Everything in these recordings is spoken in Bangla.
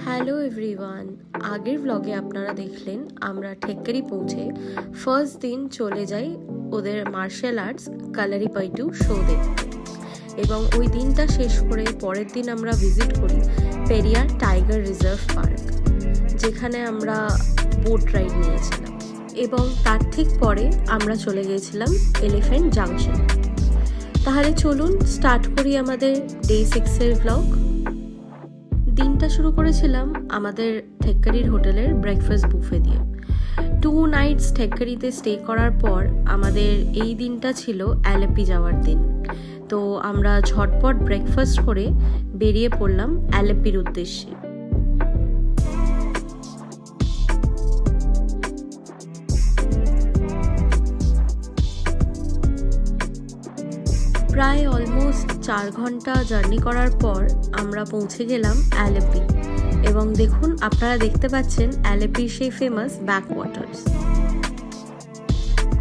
হ্যালো এভরিওয়ান, আগের ব্লগে আপনারা দেখলেন আমরা ঠেক্কারি পৌঁছে ফার্স্ট দিন চলে যাই ওদের মার্শাল আর্টস কালারিপাইটু শো দেখতে, এবং ওই দিনটা শেষ করে পরের দিন আমরা ভিজিট করি পেরিয়ার টাইগার রিজার্ভ পার্ক, যেখানে আমরা বোট রাইড নিয়েছিলাম, এবং তার ঠিক পরে আমরা চলে গিয়েছিলাম এলিফ্যান্ট জাংশন। তাহলে চলুন স্টার্ট করি আমাদের ডে 6-এর ব্লগ। দিনটা শুরু করেছিলাম আমাদের ঠেক্কারির হোটেলের ব্রেকফাস্ট বুফে দিয়ে। 2 নাইটস ঠেক্কারিতে স্টে করার পর আমাদের এই দিনটা ছিল অ্যালেপি যাওয়ার দিন। তো আমরা ঝটপট ব্রেকফাস্ট করে বেরিয়ে পড়লাম অ্যালেপির উদ্দেশ্যে। প্রায় অলমোস্ট 4 ঘন্টা জার্নি করার পর আমরা পৌঁছে গেলাম অ্যালেপি, এবং দেখুন আপনারা দেখতে পাচ্ছেন অ্যালেপির সেই ফেমাস ব্যাকওয়াটার্স।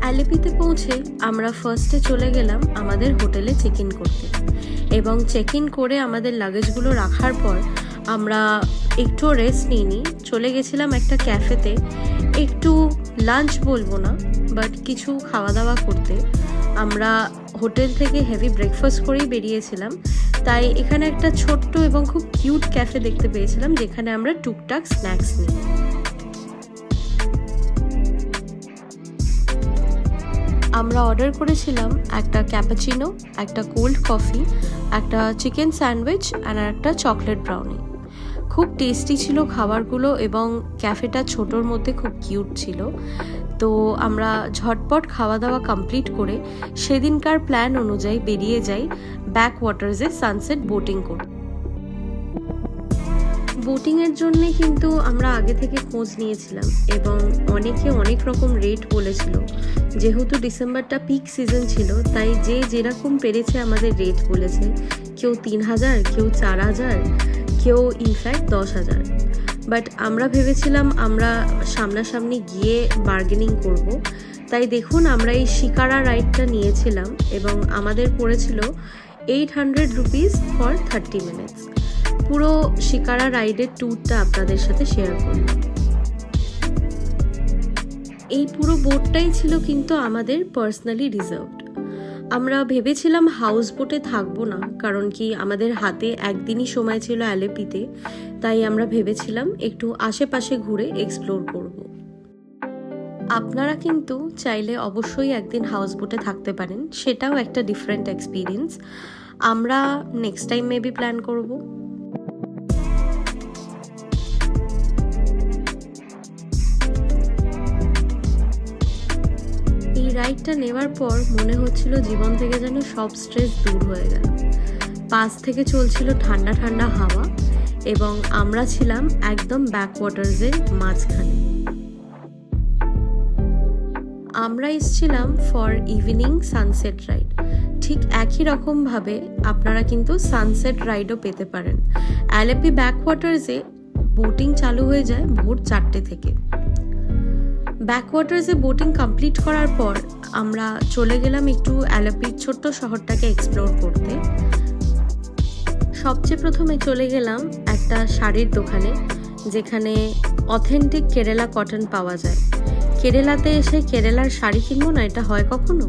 অ্যালেপিতে পৌঁছে আমরা ফার্স্টে চলে গেলাম আমাদের হোটেলে চেক ইন করতে, এবং চেক ইন করে আমাদের লাগেজগুলো রাখার পর আমরা একটু রেস্ট নিয়ে চলে গেছিলাম একটা ক্যাফেতে, একটু লাঞ্চ বলবো না বাট কিছু খাওয়া দাওয়া করতে। আমরা হোটেল থেকে হেভি ব্রেকফাস্ট করেই বেরিয়েছিলাম, তাই এখানে একটা ছোট্ট এবং খুব কিউট ক্যাফে দেখতে পেয়েছিলাম, যেখানে আমরা টুকটাক স্ন্যাক্স নিই। আমরা অর্ডার করেছিলাম একটা ক্যাপাচিনো, একটা কোল্ড কফি, একটা চিকেন স্যান্ডউইচ আর একটা চকলেট ব্রাউনি। খুব টেস্টি ছিল খাবারগুলো, এবং ক্যাফেটা ছোটোর মধ্যে খুব কিউট ছিল। তো আমরা ঝটপট খাওয়া দাওয়া কমপ্লিট করে সেদিনকার প্ল্যান অনুযায়ী বেরিয়ে যাই ব্যাক ওয়াটার্সে সানসেট বোটিং করতে। বোটিংয়ের জন্যে কিন্তু আমরা আগে থেকে খোঁজ নিয়েছিলাম, এবং অনেকে অনেক রকম রেট বলেছিল। যেহেতু ডিসেম্বরটা পিক সিজন ছিল, তাই যে যেরকম পেরেছে আমাদের রেট বলেছে। কেউ 3000, কেউ 4000, কেউ ইনফ্যাক্ট 10,000। বাট আমরা ভেবেছিলাম আমরা সামনাসামনি গিয়ে বার্গেনিং করব, তাই দেখুন আমরা এই শিকারা রাইডটা নিয়েছিলাম, এবং আমাদের পড়েছিল 800 রুপিস ফর 30 মিনিটস। পুরো শিকারা রাইডের ট্যুরটা আপনাদের সাথে শেয়ার করলাম। এই পুরো বোটটাই ছিল কিন্তু আমাদের পার্সোনালি রিজার্ভড। আমরা ভেবেছিলাম হাউস বোটে থাকবো না, কারণ কি আমাদের হাতে একদিনই সময় ছিল অ্যালেপিতে, তাই আমরা ভেবেছিলাম একটু আশেপাশে ঘুরে এক্সপ্লোর করব। আপনারা কিন্তু চাইলে অবশ্যই একদিন হাউস বোটে থাকতে পারেন, সেটাও একটা ডিফারেন্ট এক্সপিরিয়েন্স। আমরা নেক্সট টাইম মেবি প্ল্যান করব। এই রাইডটা নেওয়ার পর মনে হচ্ছিল জীবন থেকে যেন সব স্ট্রেস দূর হয়ে গেল। পাশ থেকে চলছিল ঠান্ডা ঠান্ডা হাওয়া, এবং আমরা ছিলাম একদম ব্যাকওয়াটার্সের মাঝখানে। আমরা এসেছিলাম ফর ইভিনিং সানসেট রাইড। ঠিক একই রকমভাবে আপনারা কিন্তু সানসেট রাইডও পেতে পারেন। অ্যালেপি ব্যাকওয়াটার্সে বোটিং চালু হয়ে যায় ভোর 4টে থেকে। ব্যাকওয়াটার্সে বোটিং কমপ্লিট করার পর আমরা চলে গেলাম একটু অ্যালেপির ছোট্ট শহরটাকে এক্সপ্লোর করতে। সবচেয়ে প্রথমে চলে গেলাম একটা শাড়ির দোকানে, যেখানে অথেন্টিক কেরালা কটন পাওয়া যায়। কেরালাতে এসে কেরালার শাড়ি কিনবো না, এটা হয় কখনো?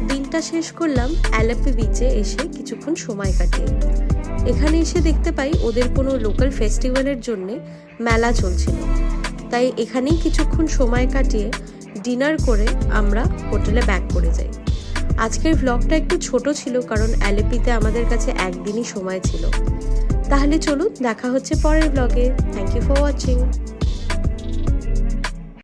দিনটা শেষ করলাম অ্যালেপি বিচে এসে কিছুক্ষণ সময় কাটিয়ে। এখানে এসে দেখতে পাই ওদের কোনো লোকাল ফেস্টিভ্যালের জন্যে মেলা চলছিল, তাই এখানেই কিছুক্ষণ সময় কাটিয়ে ডিনার করে আমরা হোটেলে ব্যাক করে যাই। আজকের ভ্লগটা একটু ছোট ছিল, কারণ অ্যালেপিতে আমাদের কাছে একদিনই সময় ছিল। তাহলে চলুন দেখা হচ্ছে পরের ভ্লগে। Thank you for watching.